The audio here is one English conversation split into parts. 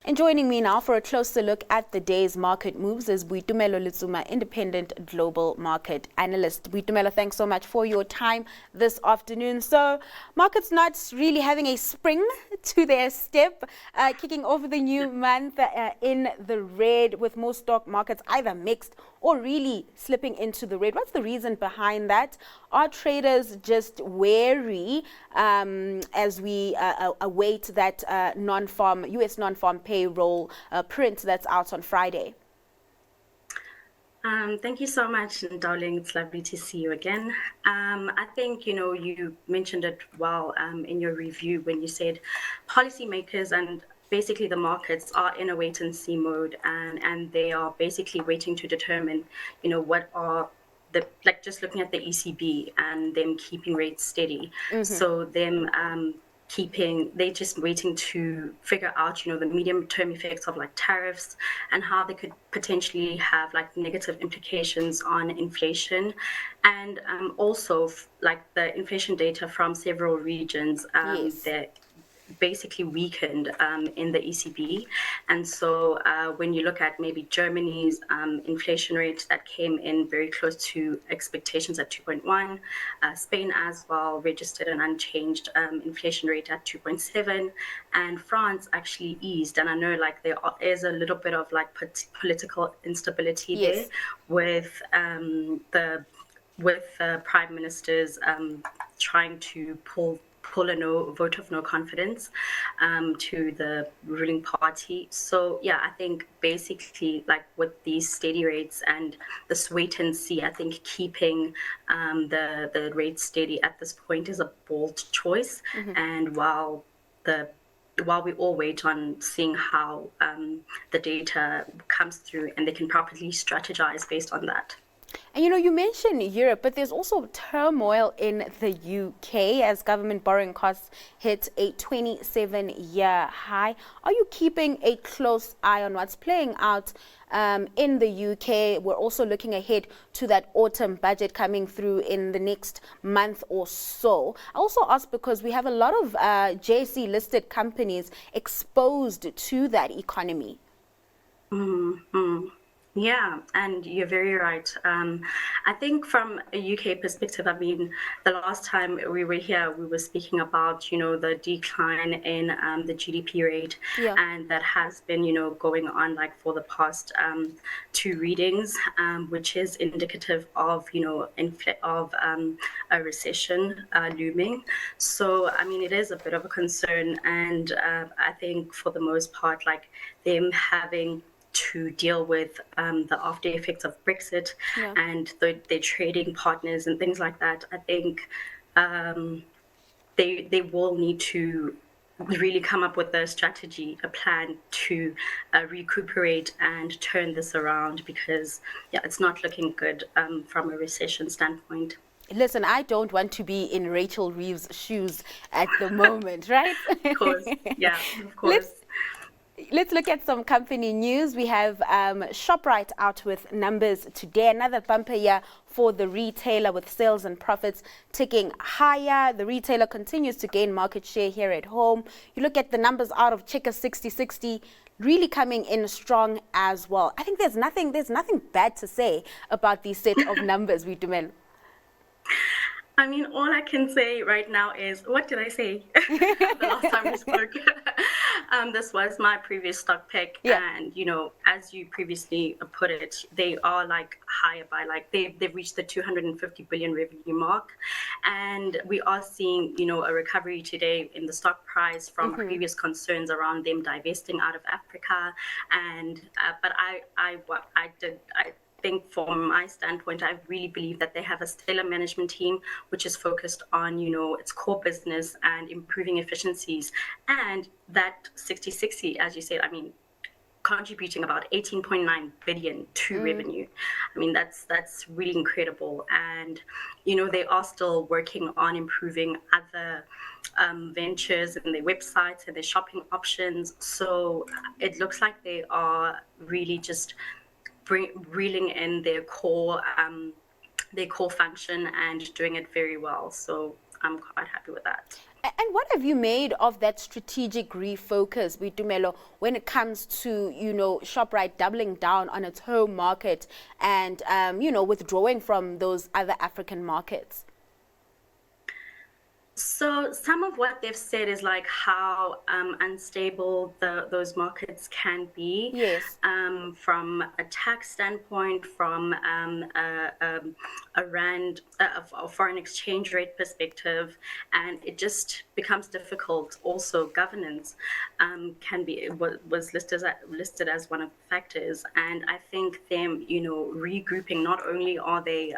And joining me now for a closer look at the day's market moves is Boitumelo Letsuma, independent global market analyst. Boitumelo, thanks so much for your time this afternoon. So, markets not really having a spring to their step, kicking off the new month in the red, with most stock markets either mixed or really slipping into the red. What's the reason behind that? Are traders just wary as we await that U.S. non-farm payroll print that's out on Friday? Thank you so much, darling. It's lovely to see you again. I think, you mentioned it well in your review when you said policymakers and basically the markets are in a wait and see mode, and they are basically waiting to determine, what are just looking at the ECB and them keeping rates steady. Mm-hmm. So them they're just waiting to figure out, the medium term effects of like tariffs and how they could potentially have like negative implications on inflation, and also like the inflation data from several regions that basically weakened in the ECB. And so when you look at maybe Germany's inflation rate that came in very close to expectations at 2.1, Spain as well registered an unchanged inflation rate at 2.7, and France actually eased. And I know like there is a little bit of like political instability there with the prime ministers trying to pull a vote of no confidence to the ruling party. So yeah, I think basically like with these steady rates and this wait and see, I think keeping the rate steady at this point is a bold choice. Mm-hmm. And while we all wait on seeing how the data comes through and they can properly strategize based on that. And you mentioned Europe, but there's also turmoil in the UK as government borrowing costs hit a 27-year high. Are you keeping a close eye on what's playing out in the UK? We're also looking ahead to that autumn budget coming through in the next month or so. I also ask because we have a lot of JSE-listed companies exposed to that economy. Mm-hmm. Yeah, and you're very right. I think from a UK perspective, I mean, the last time we were here, we were speaking about, the decline in the GDP rate, and that has been, going on like for the past two readings, which is indicative of, a recession looming. So, I mean, it is a bit of a concern, and I think for the most part, like them having to deal with the after effects of Brexit and their trading partners and things like that. I think they will need to really come up with a strategy, a plan to recuperate and turn this around, because it's not looking good from a recession standpoint. Listen, I don't want to be in Rachel Reeves' shoes at the moment, right? Of course, yeah, of course. Let's look at some company news. We have Shoprite out with numbers today. Another bumper year for the retailer, with sales and profits ticking higher. The retailer continues to gain market share here at home. You look at the numbers out of Checker 6060, really coming in strong as well. I think there's nothing bad to say about these set of numbers, Boitumelo. I mean, all I can say right now is, what did I say the last time we spoke? This was my previous stock pick. And, as you previously put it, they are like higher by like, they've reached the 250 billion revenue mark. And we are seeing, a recovery today in the stock price from previous concerns around them divesting out of Africa. And, but I think from my standpoint, I really believe that they have a stellar management team, which is focused on, its core business and improving efficiencies. And that 60/60, as you said, I mean, contributing about 18.9 billion to revenue. I mean, that's really incredible. And, they are still working on improving other ventures in their websites and their shopping options. So it looks like they are really just reeling in their core function and doing it very well. So I'm quite happy with that. And what have you made of that strategic refocus, Boitumelo, when it comes to, Shoprite doubling down on its home market and, withdrawing from those other African markets? So some of what they've said is like how unstable those markets can be, Yes. from a tax standpoint, from a rand, a foreign exchange rate perspective, and it just becomes difficult. Also, governance can be was listed as one of the factors, and I think them, regrouping. Not only are they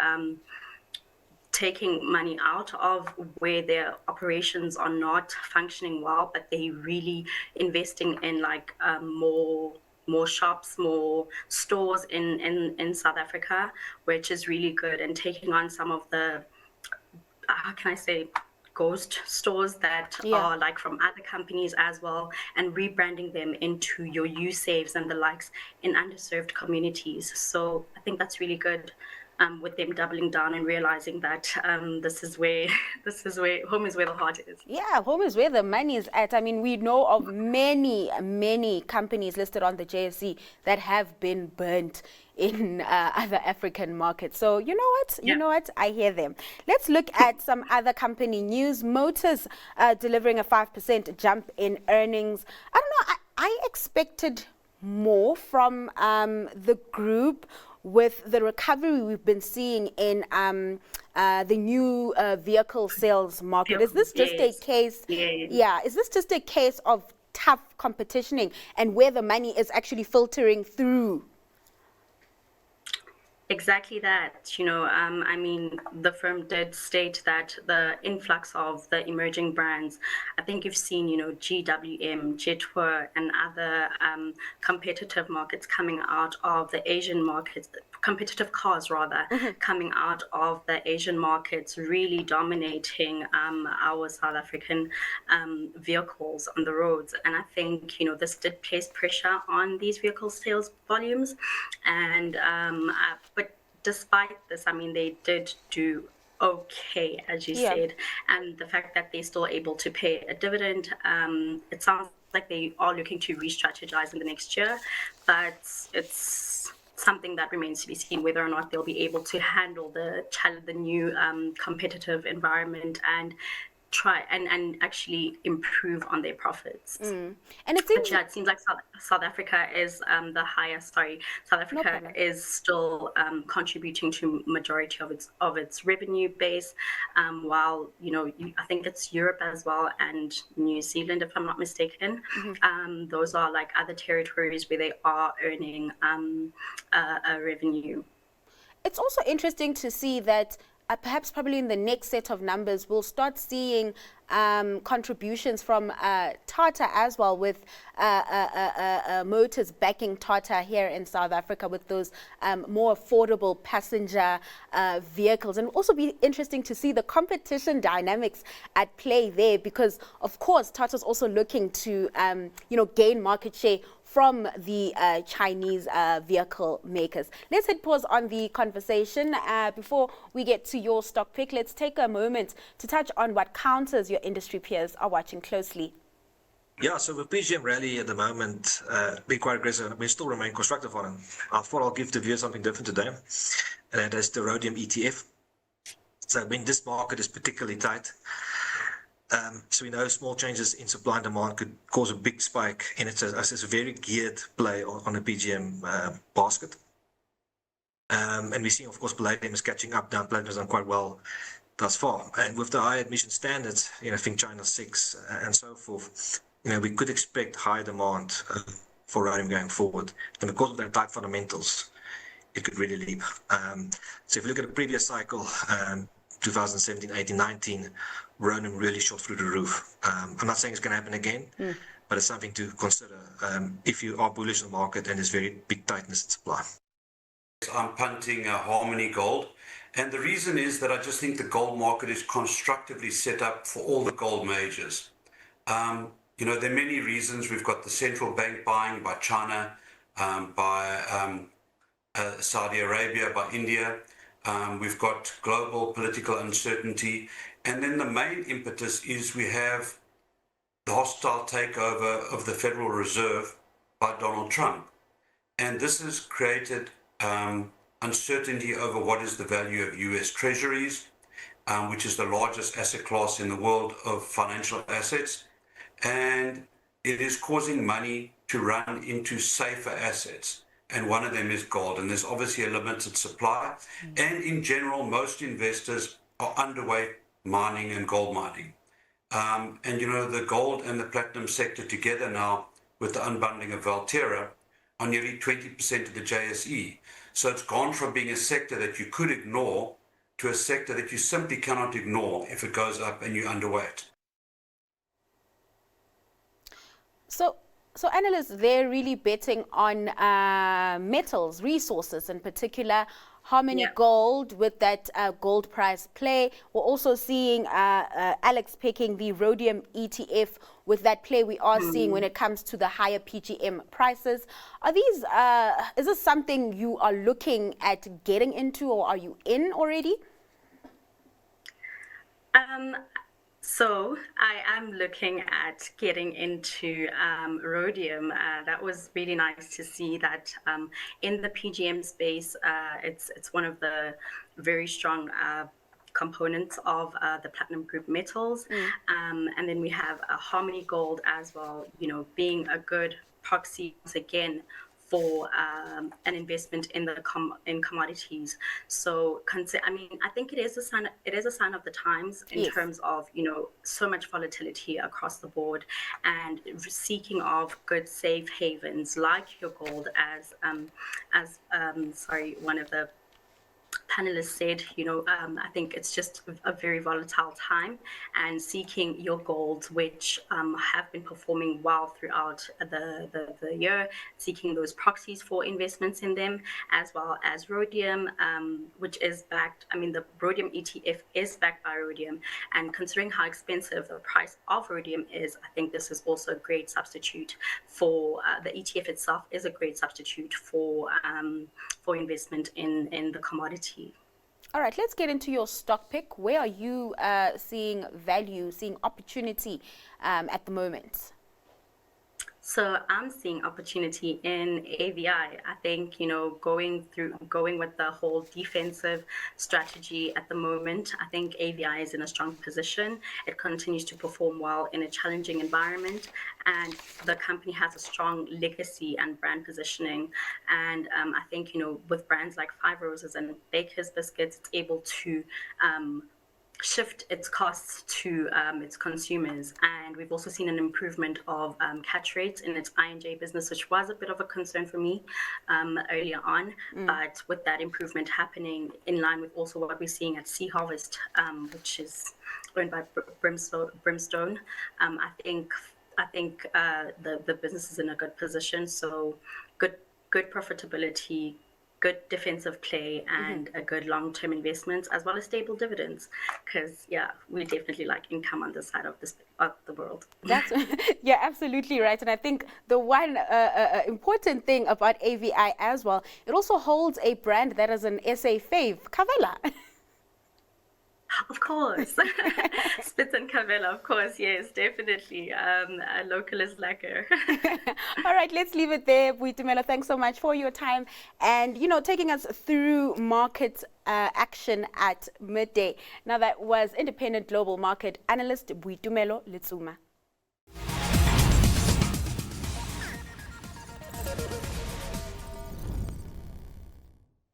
taking money out of where their operations are not functioning well, but they really investing in like more shops, more stores in South Africa, which is really good, and taking on some of the, how can I say, ghost stores that are like from other companies as well, and rebranding them into your U-Saves and the likes in underserved communities. So I think that's really good. With them doubling down and realizing that this is where home is where the heart is. Yeah, home is where the money is at. I mean, we know of many companies listed on the JSE that have been burnt in other African markets. So you know what? You know what? I hear them. Let's look at some other company news. Motus delivering a 5% jump in earnings. I don't know. I expected more from the group with the recovery we've been seeing in the new vehicle sales market. Is this just a case? Yeah. Is this just a case of tough competitioning and where the money is actually filtering through? Exactly that. I mean, the firm did state that the influx of the emerging brands, I think you've seen, GWM, Jetwer, and other competitive markets coming out of the Asian markets, competitive cars rather, coming out of the Asian markets, really dominating our South African vehicles on the roads. And I think, this did place pressure on these vehicle sales volumes. And but despite this, I mean, they did do okay, as you said, and the fact that they're still able to pay a dividend, it sounds like they are looking to re-strategize in the next year, but it's something that remains to be seen whether or not they'll be able to handle the new competitive environment and try and actually improve on their profits. And it seems, it seems like South Africa is the highest. Sorry, South Africa is still contributing to majority of its revenue base, while I think it's Europe as well and New Zealand, if I'm not mistaken. Those are like other territories where they are earning a revenue. It's also interesting to see that perhaps probably in the next set of numbers, we'll start seeing contributions from Tata as well, with Motus backing Tata here in South Africa with those more affordable passenger vehicles. And also be interesting to see the competition dynamics at play there, because of course Tata's also looking to gain market share from the Chinese vehicle makers. Let's hit pause on the conversation. Before we get to your stock pick, let's take a moment to touch on what counters your industry peers are watching closely. Yeah, so the PGM rally at the moment, being quite aggressive, we still remain constructive on it. I thought I'll give the view something different today, and that is the rhodium ETF. So when this market is particularly tight, so we know small changes in supply and demand could cause a big spike, and it's a very geared play on the PGM basket. And we're seeing, of course, palladium is catching up. Platinum has done quite well thus far. And with the high admission standards, I think China 6 and so forth, we could expect high demand for rhodium going forward. And because of their tight fundamentals, it could really leap. So if you look at the previous cycle, 2017, 18, 19, rhodium really shot through the roof. I'm not saying it's going to happen again, but it's something to consider if you are bullish on the market and there's very big tightness in supply. I'm punting Harmony Gold, and the reason is that I just think the gold market is constructively set up for all the gold majors. There are many reasons. We've got the central bank buying by China, by Saudi Arabia, by India. We've got global political uncertainty. And then the main impetus is we have the hostile takeover of the Federal Reserve by Donald Trump. And this has created uncertainty over what is the value of US Treasuries, which is the largest asset class in the world of financial assets. And it is causing money to run into safer assets. And one of them is gold. And there's obviously a limited supply. And in general, most investors are underweight mining and gold mining. And you know, the gold and the platinum sector together now with the unbundling of Valterra are nearly 20% of the JSE. So it's gone from being a sector that you could ignore to a sector that you simply cannot ignore if it goes up and you're underweight. So analysts, they're really betting on metals, resources in particular, Harmony Gold with that gold price play. We're also seeing Alex picking the rhodium ETF with that play we are seeing when it comes to the higher PGM prices. Are these, is this something you are looking at getting into, or are you in already? So I am looking at getting into rhodium. That was really nice to see that in the PGM space, it's one of the very strong components of the platinum group metals. And then we have Harmony Gold as well, you know, being a good proxy once again for an investment in the in commodities. So I mean, I think it is a sign. It is a sign of the times in terms of, you know, so much volatility across the board, and seeking of good safe havens like your gold, as one of the panelists said, you know, I think it's just a very volatile time, and seeking your golds, which have been performing well throughout the year, seeking those proxies for investments in them, as well as rhodium, which is backed, I mean, the rhodium ETF is backed by rhodium, and considering how expensive the price of rhodium is, I think this is also a great substitute for the ETF itself is a great substitute for investment in the commodity. All right, let's get into your stock pick. Where are you seeing value, seeing opportunity at the moment? So I'm seeing opportunity in AVI. I think, you know, going with the whole defensive strategy at the moment, I think AVI is in a strong position. It continues to perform well in a challenging environment, and the company has a strong legacy and brand positioning. And I think, you know, with brands like Five Roses and Baker's Biscuits, it's able to shift its costs to its consumers. And we've also seen an improvement of catch rates in its I&J business, which was a bit of a concern for me earlier on. But with that improvement happening in line with also what we're seeing at Sea Harvest, which is owned by Brimstone, I think the business is in a good position. So good profitability, good defensive play, and a good long-term investment, as well as stable dividends, because we definitely like income on this side of the world. That's absolutely right. And I think the one important thing about AVI as well, it also holds a brand that is an SA fave, Kavela. Of course. Spitz and Kavela, of course, yes, definitely. A local is lacquer. All right, let's leave it there. Boitumelo, thanks so much for your time and, you know, taking us through market action at midday. Now, that was independent global market analyst Boitumelo Letsuma.